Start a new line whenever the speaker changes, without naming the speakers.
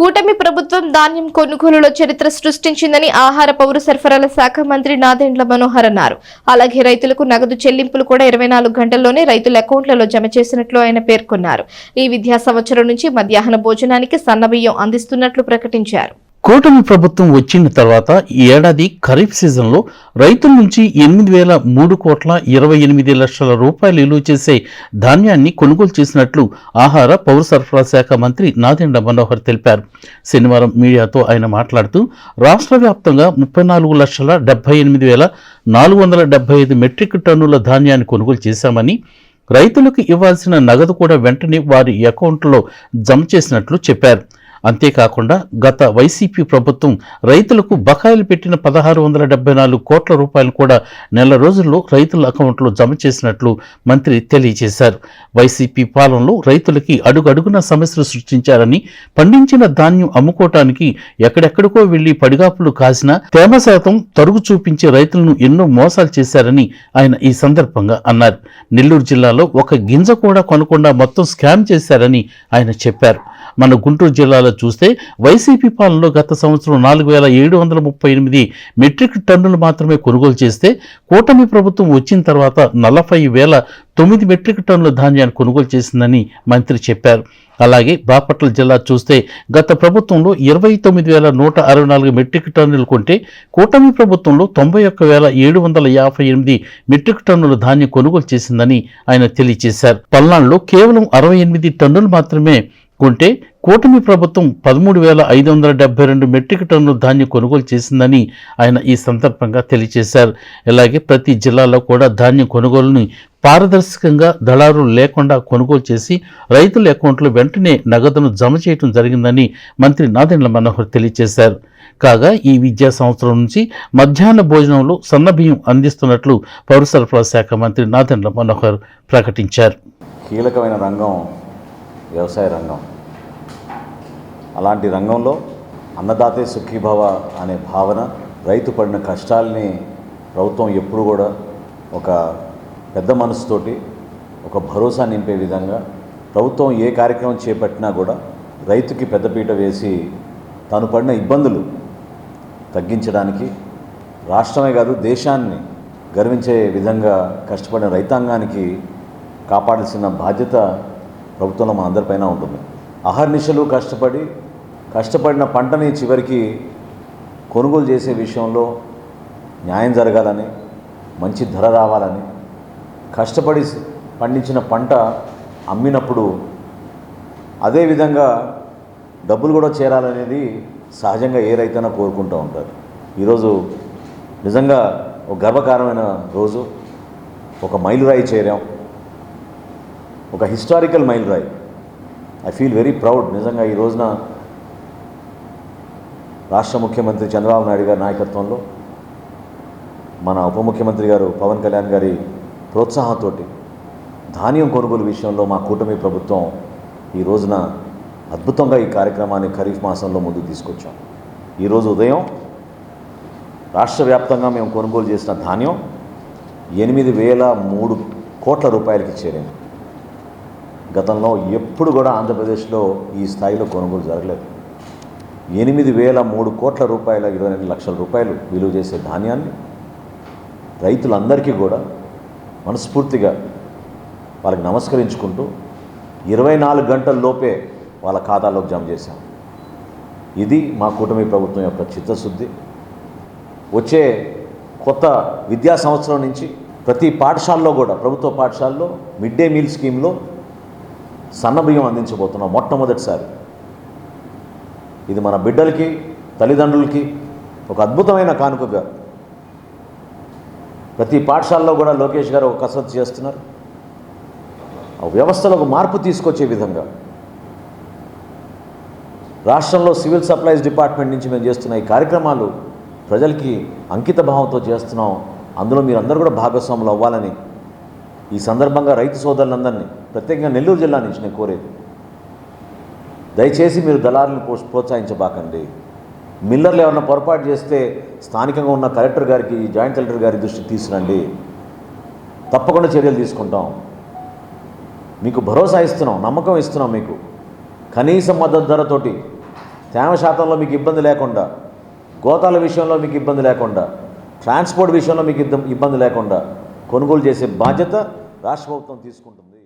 కూటమి ప్రభుత్వం ధాన్యం కొనుగోలులో చరిత్ర సృష్టించిందని ఆహార పౌర సరఫరాల శాఖ మంత్రి నాదెండ్ల మనోహర్ అన్నారు. అలాగే రైతులకు నగదు చెల్లింపులు కూడా 24 గంటల్లోనే రైతుల అకౌంట్లలో జమ చేసినట్లు ఆయన పేర్కొన్నారు. ఈ విద్యా సంవత్సరం నుంచి మధ్యాహ్న భోజనానికి సన్నబియ్యం అందిస్తున్నట్లు ప్రకటించారు.
కూటమి ప్రభుత్వం వచ్చిన తర్వాత ఈ ఏడాది ఖరీఫ్ సీజన్లో రైతుల నుంచి 8,003,28 రూపాయలు విలువ చేసే ధాన్యాన్ని కొనుగోలు చేసినట్లు ఆహార పౌర సరఫరా శాఖ మంత్రి నాదెండ్ల మనోహర్ తెలిపారు. శనివారం మీడియాతో ఆయన మాట్లాడుతూ రాష్ట్ర వ్యాప్తంగా 34,78,475 మెట్రిక్ టన్నుల ధాన్యాన్ని కొనుగోలు చేశామని, రైతులకు ఇవ్వాల్సిన నగదు కూడా వెంటనే వారి అకౌంట్లో జమ చేసినట్లు చెప్పారు. అంతేకాకుండా గత వైసీపీ ప్రభుత్వం రైతులకు బకాయిలు పెట్టిన 1,674 కోట్ల రూపాయలు కూడా నెల రోజుల్లో రైతుల అకౌంట్లో జమ చేసినట్లు మంత్రి తెలియజేశారు. వైసీపీ పాలనలో రైతులకి అడుగడుగున సమస్యలు సృష్టించారని, పండించిన ధాన్యం అమ్ముకోవటానికి ఎక్కడెక్కడికో వెళ్లి పడిగాపులు కాసిన తేమ శాతం తరుగు చూపించి రైతులను ఎన్నో మోసాలు చేశారని ఆయన ఈ సందర్భంగా అన్నారు. నెల్లూరు జిల్లాలో ఒక గింజ కూడా కొనకుండా మొత్తం స్కామ్ చేశారని ఆయన చెప్పారు. మన గుంటూరు జిల్లాలో చూస్తే వైసీపీ పాలనలో గత సంవత్సరం 4,738 మెట్రిక్ టన్నులు మాత్రమే కొనుగోలు చేస్తే, కూటమి ప్రభుత్వం వచ్చిన తర్వాత 40,009 మెట్రిక్ టన్నుల ధాన్యాన్ని కొనుగోలు చేసిందని మంత్రి చెప్పారు. అలాగే బాపట్ల జిల్లా చూస్తే గత ప్రభుత్వంలో 29,164 మెట్రిక్ టన్నులు కొంటే, కూటమి ప్రభుత్వంలో 91,758 మెట్రిక్ టన్నుల ధాన్యం కొనుగోలు చేసిందని ఆయన తెలియజేశారు. పల్నాడులో కేవలం 68 టన్నులు మాత్రమే కొంటే, కూటమి ప్రభుత్వం 13,572 మెట్రిక్ టన్నుల ధాన్యం కొనుగోలు చేసిందని ఆయన ఈ సందర్భంగా తెలియజేశారు. అలాగే ప్రతి జిల్లాలో కూడా ధాన్యం కొనుగోలుని పారదర్శకంగా దళారులు లేకుండా కొనుగోలు చేసి రైతుల అకౌంట్లో వెంటనే నగదును జమ చేయడం జరిగిందని మంత్రి నాదెండ్ల మనోహర్ తెలియజేశారు. కాగా ఈ విద్యా సంవత్సరం నుంచి మధ్యాహ్న భోజనంలో సన్నబియ్యం అందిస్తున్నట్లు పౌర సరఫరా శాఖ మంత్రి నాదెండ్ల మనోహర్ ప్రకటించారు.
కీలకమైన రంగం వ్యవసాయ రంగం. అలాంటి రంగంలో అన్నదాతే సుఖీభవ అనే భావన, రైతు పడిన కష్టాల్ని ప్రభుత్వం ఎప్పుడు కూడా ఒక పెద్ద మనసుతోటి ఒక భరోసా నింపే విధంగా ప్రభుత్వం ఏ కార్యక్రమం చేపట్టినా కూడా రైతుకి పెద్దపీట వేసి తాను పడిన ఇబ్బందులు తగ్గించడానికి, రాష్ట్రమే కాదు దేశాన్ని గర్వించే విధంగా కష్టపడిన రైతాంగానికి కాపాడాల్సిన బాధ్యత ప్రభుత్వంలో మన అందరిపైన ఉంటుంది. అహర్నిశలు కష్టపడిన పంటని చివరికి కొనుగోలు చేసే విషయంలో న్యాయం జరగాలని, మంచి ధర రావాలని, కష్టపడి పండించిన పంట అమ్మినప్పుడు అదేవిధంగా డబ్బులు కూడా చేరాలనేది సహజంగా ఏ రైతైనా కోరుకుంటూ ఉంటారు. ఈరోజు నిజంగా ఒక గర్వకారమైన రోజు. ఒక మైలురాయి చేరాం, ఒక హిస్టారికల్ మైలురాయి. I feel very proud. నిజంగా ఈ రోజున రాష్ట్ర ముఖ్యమంత్రి చంద్రబాబు నాయుడు గారి నాయకత్వంలో, మన ఉప ముఖ్యమంత్రి గారు పవన్ కళ్యాణ్ గారి ప్రోత్సాహంతో ధాన్యం కొనుగోలు విషయంలో మా కూటమి ప్రభుత్వం ఈ రోజున అద్భుతంగా ఈ కార్యక్రమాన్ని ఖరీఫ్ మాసంలో ముందుకు తీసుకొచ్చాం. ఈరోజు ఉదయం రాష్ట్ర వ్యాప్తంగా మేము కొనుగోలు చేసిన ధాన్యం 8,003 కోట్ల రూపాయలకి చేరింది. గతంలో ఎప్పుడు కూడా ఆంధ్రప్రదేశ్లో ఈ స్థాయిలో కొనుగోలు జరగలేదు. 8,003 కోట్ల రూపాయల 22 లక్షల రూపాయలు విలువ చేసే ధాన్యాన్ని రైతులందరికీ కూడా మనస్ఫూర్తిగా వాళ్ళకి నమస్కరించుకుంటూ 24 గంటల లోపే వాళ్ళ ఖాతాలోకి జమ చేశాం. ఇది మా కూటమి ప్రభుత్వం యొక్క చిత్తశుద్ధి. వచ్చే కొత్త విద్యా సంవత్సరం నుంచి ప్రతి పాఠశాలలో కూడా, ప్రభుత్వ పాఠశాలలో మిడ్ డే మీల్ స్కీమ్లో సన్నబియ్యం అందించబోతున్నాం మొట్టమొదటిసారి. ఇది మన బిడ్డలకి, తల్లిదండ్రులకి ఒక అద్భుతమైన కానుకగా ప్రతి పాఠశాలలో కూడా లోకేష్ గారు ఒక కసరత్తు చేస్తున్నారు. ఆ వ్యవస్థలో ఒక మార్పు తీసుకొచ్చే విధంగా రాష్ట్రంలో సివిల్ సప్లైస్ డిపార్ట్మెంట్ నుంచి మేము చేస్తున్న ఈ కార్యక్రమాలు ప్రజలకి అంకిత భావంతో చేస్తున్నాం. అందులో మీరందరూ కూడా భాగస్వాములు అవ్వాలని ఈ సందర్భంగా రైతు సోదరులందరినీ, ప్రత్యేకంగా నెల్లూరు జిల్లా నుంచి నేను కోరేది, దయచేసి మీరు దళారులను ప్రోత్సహించబాకండి. మిల్లర్లు ఎవరైనా పొరపాటు చేస్తే స్థానికంగా ఉన్న కలెక్టర్ గారికి, జాయింట్ కలెక్టర్ గారి దృష్టికి తీసుకురండి. తప్పకుండా చర్యలు తీసుకుంటాం. మీకు భరోసా ఇస్తున్నాం, నమ్మకం ఇస్తున్నాం. మీకు కనీస మద్దతు ధరతోటి తేమ శాతంలో మీకు ఇబ్బంది లేకుండా, గోతాల విషయంలో మీకు ఇబ్బంది లేకుండా, ట్రాన్స్పోర్ట్ విషయంలో మీకు ఇబ్బంది లేకుండా కొనుగోలు చేసే బాధ్యత రాష్ట్ర ప్రభుత్వం తీసుకుంటుంది.